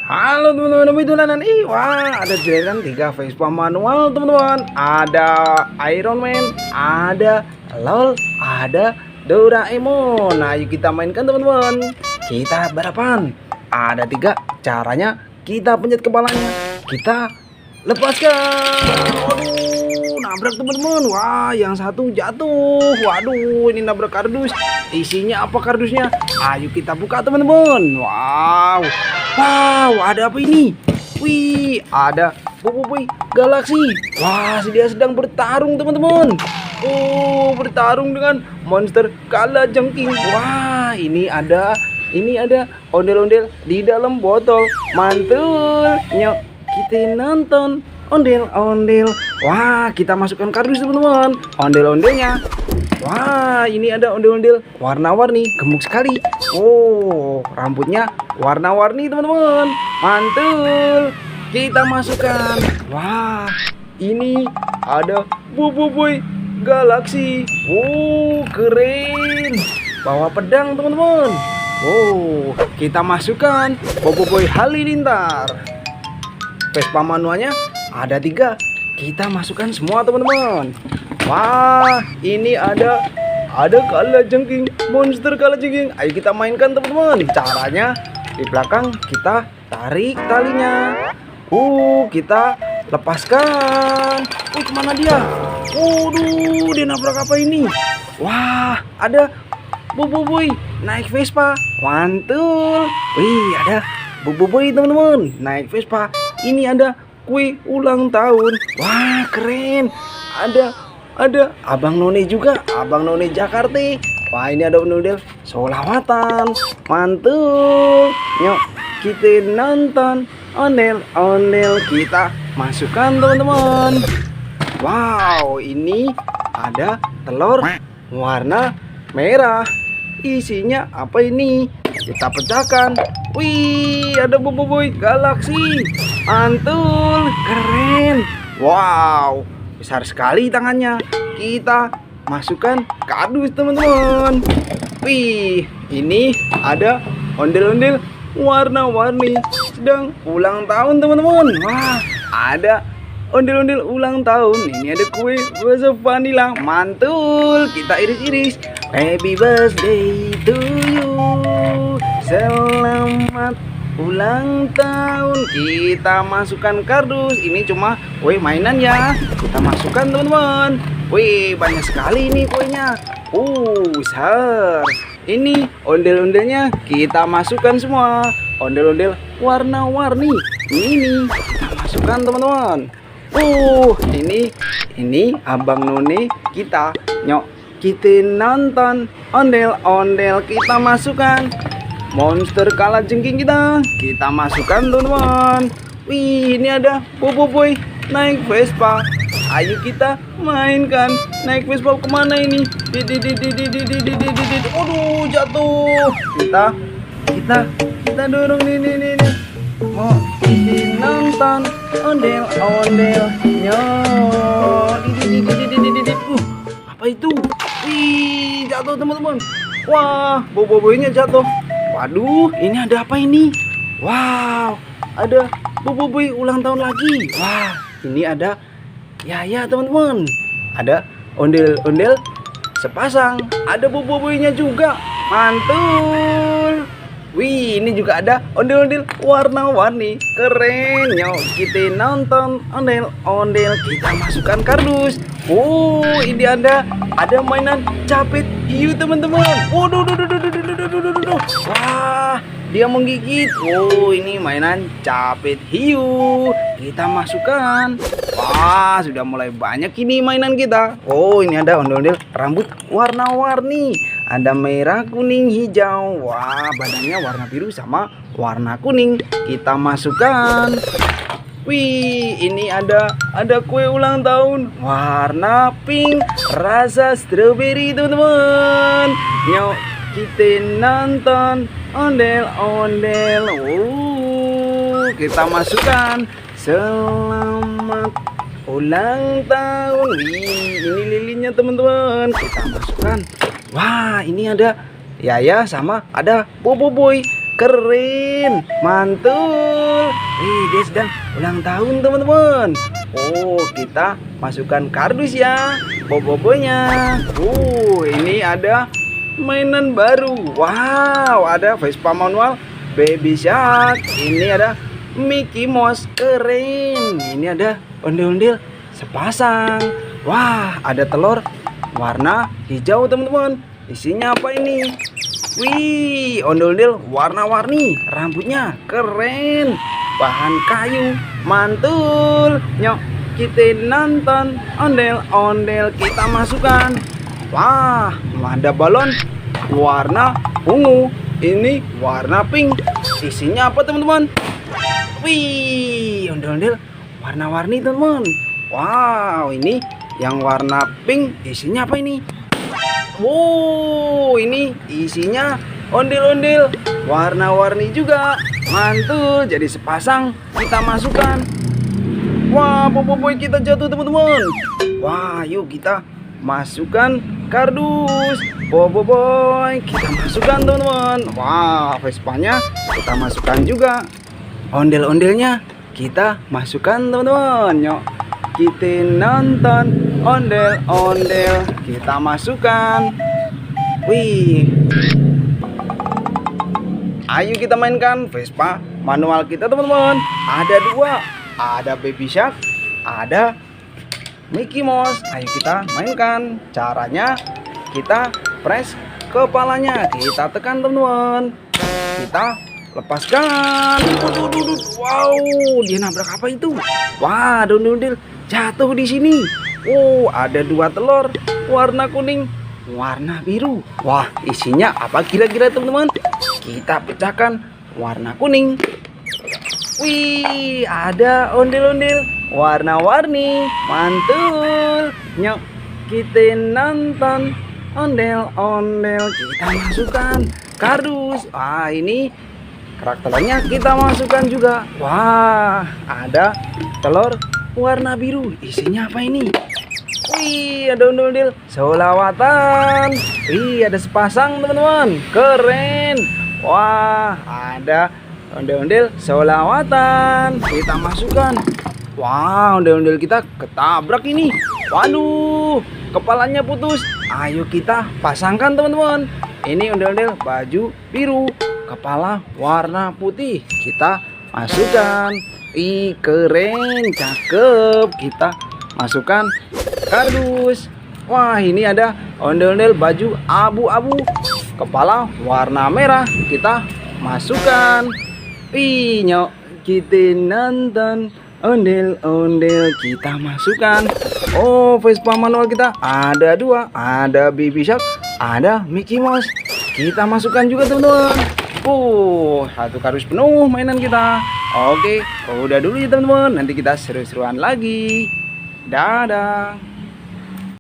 Halo teman-teman, dolanan. Wah, ada deretan 3 Vespa manual teman-teman. Ada Iron Man, ada LOL, ada Doraemon. Nah, yuk kita mainkan teman-teman. Kita balapan. Ada 3 caranya. Kita pencet kepalanya, kita lepaskan. Waduh, nabrak teman-teman. Wah, yang satu jatuh. Waduh, ini nabrak kardus. Isinya apa kardusnya? Ayo kita buka teman-teman. Wow. Wow, ada apa ini? Wih, ada Boboiboy Galaxy. Wah, dia sedang bertarung teman-teman. Oh, bertarung dengan monster kalajengking. Wah, ini ada ondel-ondel di dalam botol. Mantul. Nyok, kita nonton ondel-ondel. Wah, kita masukkan kardus teman-teman. Ondel-ondelnya. Wah, ini ada ondel-ondel warna-warni, gemuk sekali. Oh, rambutnya warna-warni teman-teman. Mantul. Kita masukkan. Wah, ini ada Boboiboy Galaxy. Oh, keren. Bawa pedang teman-teman. Oh, kita masukkan Boboiboy Halilintar. Vespa manualnya ada 3. Kita masukkan semua teman-teman. Wah, ini ada kalajengking, monster kalajengking. Ayo kita mainkan teman-teman. Caranya di belakang kita tarik talinya. Kita lepaskan. Kemana dia? Waduh, dia nabrak apa ini? Wah, ada Boboiboy naik Vespa. Mantul. Wih, ada Boboiboy teman-teman naik Vespa. Ini ada kue ulang tahun. Wah, keren. Ada Abang None juga, Abang None Jakarta. Wah, ini ada ondel solawatan. Mantul. Yuk, kita nonton ondel-ondel. Kita masukkan teman-teman. Wow, ini ada telur warna merah. Isinya apa ini? Kita pecahkan. Wih, ada Boboiboy Galaxy. Mantul, keren. Wow, besar sekali tangannya. Kita masukkan kardus teman-teman. Wih, ini ada ondel-ondel warna-warni sedang ulang tahun teman-teman. Wah, ada ondel-ondel ulang tahun. Ini ada kue rasa vanilla. Mantul, kita iris-iris. Happy birthday to you. Selamat ulang tahun. Kita masukkan kardus. Ini cuma kue mainan ya. Kita masukkan teman-teman. Wih, banyak sekali ini kuenya. Besar. Ini ondel-ondelnya kita masukkan semua. Ondel-ondel warna-warni. Ini kita masukkan teman-teman. Ini Abang None kita. Nyok, kita nonton ondel-ondel. Kita masukkan monster kalajengking kita masukkan teman-teman. Wih, ini ada Boboiboy naik Vespa. Ayo kita mainkan. Naik Vespa kemana ini? Aduh, jatuh. Kita dorong nih. Mau kita nonton ondel-ondel. Apa itu? Wih, jatuh teman-teman. Wah, Boboiboynya jatuh. Waduh, ini ada apa ini? Wow, ada Boboiboy ulang tahun lagi. Wah, ini ada Yaya teman-teman. Ada ondel-ondel sepasang. Ada Boboiboynya juga. Mantul. Wih, ini juga ada ondel-ondel warna-warni. Keren. Yuk, kita nonton ondel-ondel. Kita masukkan kardus. Ini ada mainan capit hiu teman-teman. Waduh. Wah, dia menggigit. Ini mainan capit hiu. Kita masukkan. Wah, sudah mulai banyak ini mainan kita. Ini ada ondel-ondel rambut warna-warni. Ada merah, kuning, hijau. Wah, badannya warna biru sama warna kuning. Kita masukkan. Wih, ini ada kue ulang tahun warna pink rasa strawberry teman-teman. Yuk, kita nonton ondel-ondel. Kita masukkan selamat ulang tahun. Wih, ini lilinnya teman-teman. Kita masukkan. Wah, ini ada Yaya sama ada Boboiboy. Keren, mantul. Dia sedang ulang tahun teman-teman. Oh, kita masukkan kardus ya, boboibonya. Ini ada mainan baru. Wow, ada Vespa manual Baby Shark. Ini ada Mickey Mouse, keren. Ini ada ondel-ondel sepasang. Wah, ada telur warna hijau teman-teman. Isinya apa ini? Wih, ondel-ondel warna-warni. Rambutnya keren. Bahan kayu, mantul. Nyok, kita nonton ondel-ondel kita masukkan. Wah, ada balon warna ungu. Ini warna pink. Isinya apa teman-teman? Wih, ondel-ondel warna-warni teman-teman. Wow, ini yang warna pink. Isinya apa ini? Wow, ini isinya ondel-ondel warna-warni juga. Mantul, jadi sepasang kita masukkan. Wah, boboiboy kita jatuh teman-teman. Wah, yuk kita masukkan kardus. Boboiboy kita masukkan teman-teman. Wah, Vespanya kita masukkan juga. Ondel-ondelnya kita masukkan teman-teman. Yuk kita nonton ondel-ondel kita masukkan. Wih, ayo kita mainkan Vespa manual kita teman-teman. Ada dua, ada Baby Shark, ada Mickey Mouse. Ayo kita mainkan. Caranya kita press kepalanya, kita tekan teman-teman, kita lepaskan. Wow, dia nabrak apa itu? Wah, ondel-ondel jatuh di sini. Oh, ada dua telur warna kuning, warna biru. Wah, isinya apa kira-kira teman-teman? Kita pecahkan warna kuning. Wih, ada ondel-ondel warna-warni. Mantul. Nyok, kita nonton ondel-ondel kita masukkan kardus. Ini kerak telurnya kita masukkan juga. Wah, ada telur warna biru. Isinya apa ini? Wih, ada ondel-ondel selawatan. Wih, ada sepasang teman-teman. Keren. Wah, ada ondel-ondel selawatan. Kita masukkan. Wah, ondel-ondel kita ketabrak ini. Waduh, kepalanya putus. Ayo kita pasangkan teman-teman. Ini ondel-ondel baju biru, kepala warna putih. Kita masukkan. Ih, keren, cakep. Kita masukkan kardus. Wah, ini ada ondel-ondel baju abu-abu, kepala warna merah. Kita masukkan. Ih, nyok, kita nonton ondel-ondel kita masukkan. Oh, Vespa manual kita ada dua, ada Baby Shark, ada Mickey Mouse. Kita masukkan juga teman-teman. Satu kardus penuh mainan kita. Oke, udah dulu ya teman-teman. Nanti kita seru-seruan lagi. Dadah.